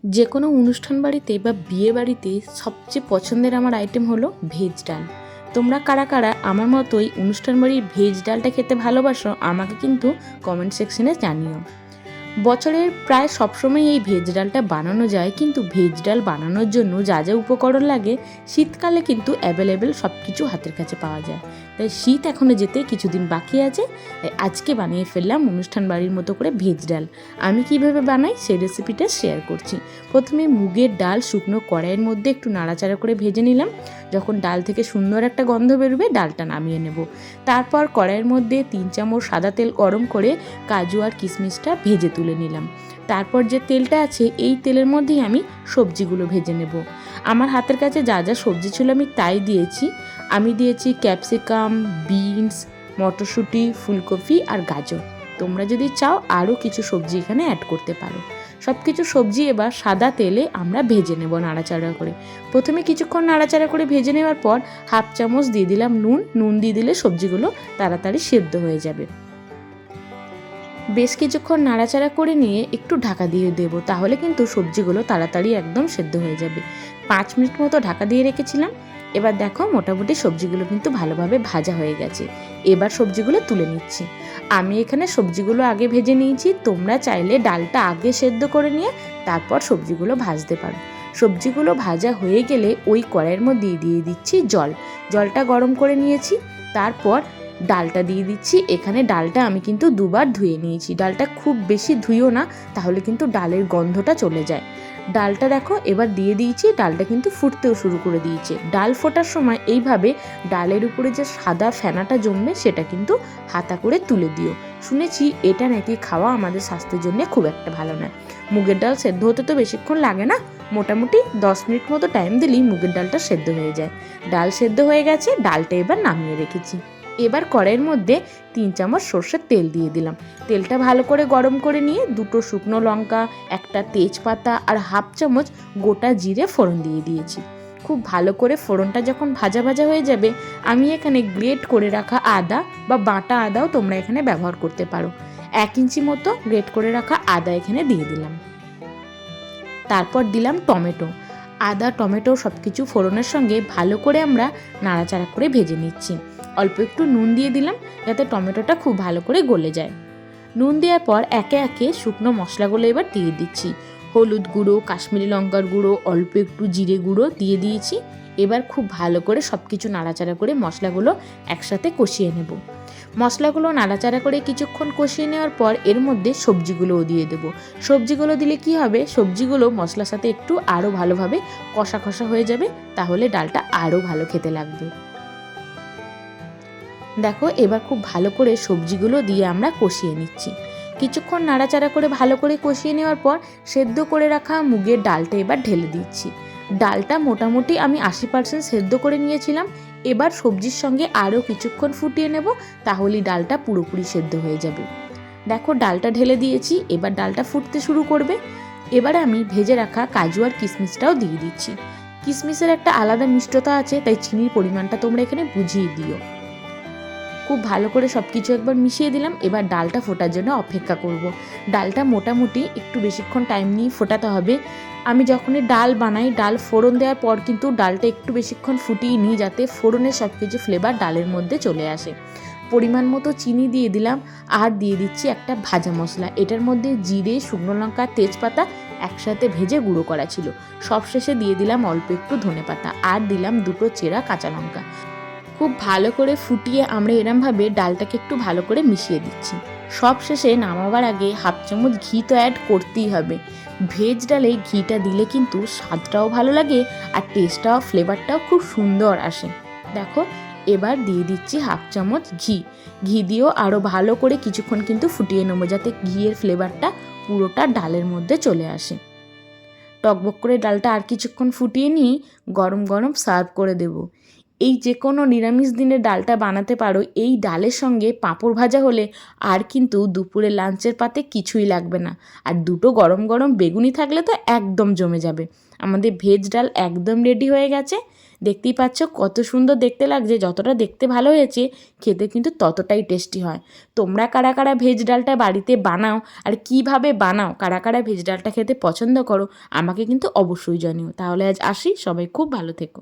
যে কোনো অনুষ্ঠান বাড়িতে বা বিয়ে বাড়িতে সবচেয়ে পছন্দের আমার আইটেম হলো ভেজ ডাল। তোমরা কারা কারা আমার মতোই অনুষ্ঠান বাড়ির ভেজ ডালটা খেতে ভালোবাসো আমাকে কিন্তু কমেন্ট সেকশনে জানিও। বছরের প্রায় সবসময় এই ভেজ ডালটা বানানো যায়, কিন্তু ভেজ ডাল বানানোর জন্য যা যা উপকরণ লাগে শীতকালে কিন্তু অ্যাভেলেবেল সব কিছু হাতের কাছে পাওয়া যায়। তাই শীত এখনও যেতে কিছুদিন বাকি আছে, তাই আজকে বানিয়ে ফেললাম অনুষ্ঠান বাড়ির মতো করে ভেজ ডাল। আমি কিভাবে বানাই সেই রেসিপিটা শেয়ার করছি। প্রথমে মুগের ডাল শুকনো কড়াইয়ের মধ্যে একটু নাড়াচাড়া করে ভেজে নিলাম। যখন ডাল থেকে সুন্দর একটা গন্ধ বেরোবে ডালটা নামিয়ে নেব। তারপর কড়াইয়ের মধ্যে 3 চামচ সাদা তেল গরম করে কাজু আর কিশমিশটা ভেজে তুলে নিলাম। তারপর যে তেলটা আছে এই তেলের মধ্যেই আমি সবজিগুলো ভেজে নেব। আমার হাতের কাছে যা যা সবজি ছিল আমি তাই দিয়েছি। আমি দিয়েছি ক্যাপসিকাম, বিনস, মটরশুঁটি, ফুলকপি আর গাজর। তোমরা যদি চাও আরও কিছু সবজি এখানে অ্যাড করতে পারো। সব কিছু সবজি এবার সাদা তেলে আমরা ভেজে নেব নাড়াচাড়া করে। প্রথমে কিছুক্ষণ নাড়াচাড়া করে ভেজে নেওয়ার পর হাফ চামচ দিয়ে দিলাম নুন দিয়ে দিলে সবজিগুলো তাড়াতাড়ি সেদ্ধ হয়ে যাবে। বেশ কিছুক্ষণ নাড়াচাড়া করে নিয়ে একটু ঢাকা দিয়ে দেবো, তাহলে কিন্তু সবজিগুলো তাড়াতাড়ি একদম সেদ্ধ হয়ে যাবে। 5 মিনিট মতো ঢাকা দিয়ে রেখেছিলাম। এবার দেখো মোটামুটি সবজিগুলো কিন্তু ভালোভাবে ভাজা হয়ে গেছে। এবার সবজিগুলো তুলে নিচ্ছি। আমি এখানে সবজিগুলো আগে ভেজে নিয়েছি, তোমরা চাইলে ডালটা আগে সেদ্ধ করে নিয়ে তারপর সবজিগুলো ভাজতে পারো। সবজিগুলো ভাজা হয়ে গেলে ওই কড়াইয়ের মধ্যে দিয়ে দিচ্ছি জলটা গরম করে নিয়েছি। তারপর ডালটা দিয়ে দিচ্ছি। এখানে ডালটা আমি কিন্তু 2বার ধুয়ে নিয়েছি। ডালটা খুব বেশি ধুইও না, তাহলে কিন্তু ডালের গন্ধটা চলে যায়। ডালটা দেখো এবার দিয়ে দিয়েছি। ডালটা কিন্তু ফুটতেও শুরু করে দিয়েছে। ডাল ফোটার সময় এইভাবে ডালের উপরে যে সাদা ফেনাটা জমবে সেটা কিন্তু হাতা করে তুলে দিও। শুনেছি এটা নাকি খাওয়া আমাদের স্বাস্থ্যের জন্য খুব একটা ভালো নয়। মুগের ডাল সেদ্ধ হতে তো বেশিক্ষণ লাগে না, মোটামুটি 10 মিনিট মতো টাইম দিলেই মুগের ডালটা সেদ্ধ হয়ে যায়। ডাল সেদ্ধ হয়ে গেছে, ডালটা এবার নামিয়ে রেখেছি। এবার কড়াইয়ের মধ্যে 3 চামচ সর্ষের তেল দিয়ে দিলাম। তেলটা ভালো করে গরম করে নিয়ে 2টো শুকনো লঙ্কা, একটা তেজপাতা আর হাফ চামচ গোটা জিরে ফোড়ন দিয়ে দিয়েছি। খুব ভালো করে ফোড়নটা যখন ভাজা ভাজা হয়ে যাবে, আমি এখানে গ্রেট করে রাখা আদা বা বাটা আদাও তোমরা এখানে ব্যবহার করতে পারো। 1 ইঞ্চি মতো গ্রেট করে রাখা আদা এখানে দিয়ে দিলাম। তারপর দিলাম টমেটো। আদা টমেটো সব কিছু ফোড়নের সঙ্গে ভালো করে আমরা নাড়াচাড়া করে ভেজে নিচ্ছি। অল্প একটু নুন দিয়ে দিলাম যাতে টমেটোটা খুব ভালো করে গলে যায়। নুন দেওয়ার পর একে একে শুকনো মশলাগুলো এবার দিয়ে দিচ্ছি। হলুদ গুঁড়ো, কাশ্মীরি লঙ্কার গুঁড়ো, অল্প একটু জিরে গুঁড়ো দিয়ে দিয়েছি। এবার খুব ভালো করে সব কিছু নাড়াচাড়া করে মশলাগুলো একসাথে কষিয়ে নেব। মশলাগুলো নাড়াচাড়া করে কিছুক্ষণ কষিয়ে নেওয়ার পর এর মধ্যে সবজিগুলোও দিয়ে দেবো। সবজিগুলো দিলে কি হবে, সবজিগুলো মশলার সাথে একটু আরও ভালোভাবে কষা কষা হয়ে যাবে, তাহলে ডালটা আরও ভালো খেতে লাগবে। দেখো এবার খুব ভালো করে সবজিগুলো দিয়ে আমরা কষিয়ে নিচ্ছি। কিছুক্ষণ নাড়াচাড়া করে ভালো করে কষিয়ে নেওয়ার পর সেদ্ধ করে রাখা মুগের ডালটা এবার ঢেলে দিচ্ছি। ডালটা মোটামুটি আমি 80% সেদ্ধ করে নিয়েছিলাম। এবার সবজির সঙ্গে আরও কিছুক্ষণ ফুটিয়ে নেব, তাহলেই ডালটা পুরোপুরি সেদ্ধ হয়ে যাবে। দেখো ডালটা ঢেলে দিয়েছি, এবার ডালটা ফুটতে শুরু করবে। এবারে আমি ভেজে রাখা কাজু আর কিশমিশটাও দিয়ে দিচ্ছি। কিশমিশের একটা আলাদা মিষ্টতা আছে, তাই চিনির পরিমাণটা তোমরা এখানে বুঝিয়ে দিও। খুব ভালো করে সব কিছু একবার মিশিয়ে দিলাম। এবার ডালটা ফোটার জন্য অপেক্ষা করব। ডালটা মোটামুটি একটু বেশিক্ষণ টাইম নিয়ে ফোটাতে হবে। আমি যখনই ডাল বানাই, ডাল ফোড়ন দেওয়ার পর কিন্তু ডালটা একটু বেশিক্ষণ ফুটিয়ে নিই, যাতে ফোড়নের সব কিছু ফ্লেভার ডালের মধ্যে চলে আসে। পরিমাণ মতো চিনি দিয়ে দিলাম আর দিয়ে দিচ্ছি একটা ভাজা মশলা। এটার মধ্যে জিরে, শুকনো লঙ্কা, তেজপাতা একসাথে ভেজে গুঁড়ো করা ছিল। সবশেষে দিয়ে দিলাম অল্প একটু ধনেপাতা আর দিলাম 2টো চেরা কাঁচা লঙ্কা। খুব ভালো করে ফুটিয়ে আমরা এরমভাবে ডালটাকে একটু ভালো করে মিশিয়ে দিচ্ছি। সব শেষে নামাবার আগে হাফ চামচ ঘি তো অ্যাড করতেই হবে। ভেজ ডালে ঘিটা দিলে কিন্তু স্বাদটাও ভালো লাগে আর টেস্টটাও ফ্লেভারটাও খুব সুন্দর আসে। দেখো এবার দিয়ে দিচ্ছি হাফ চামচ ঘি দিয়েও আরও ভালো করে কিছুক্ষণ কিন্তু ফুটিয়ে নেবো, যাতে ঘিয়ের ফ্লেভারটা পুরোটা ডালের মধ্যে চলে আসে। টকবক করে ডালটা আর কিছুক্ষণ ফুটিয়ে নিয়ে গরম গরম সার্ভ করে দেবো। এই যে কোনো নিরামিষ দিনে ডালটা বানাতে পারো। এই ডালের সঙ্গে পাঁপড় ভাজা হলে আর কিন্তু দুপুরে লাঞ্চের পাতে কিছুই লাগবে না। আর দুটো গরম গরম বেগুনি থাকলে তো একদম জমে যাবে। আমাদের ভেজ ডাল একদম রেডি হয়ে গেছে। দেখতেই পাচ্ছ কত সুন্দর দেখতে লাগছে। যতটা দেখতে ভালো হয়েছে খেতে কিন্তু ততটাই টেস্টি হয়। তোমরা কারা কারা ভেজ ডালটা বাড়িতে বানাও আর কিভাবে বানাও, কারা কারা ভেজ ডালটা খেতে পছন্দ করো আমাকে কিন্তু অবশ্যই জানিও। তাহলে আজ আসি, সবাই খুব ভালো থেকো।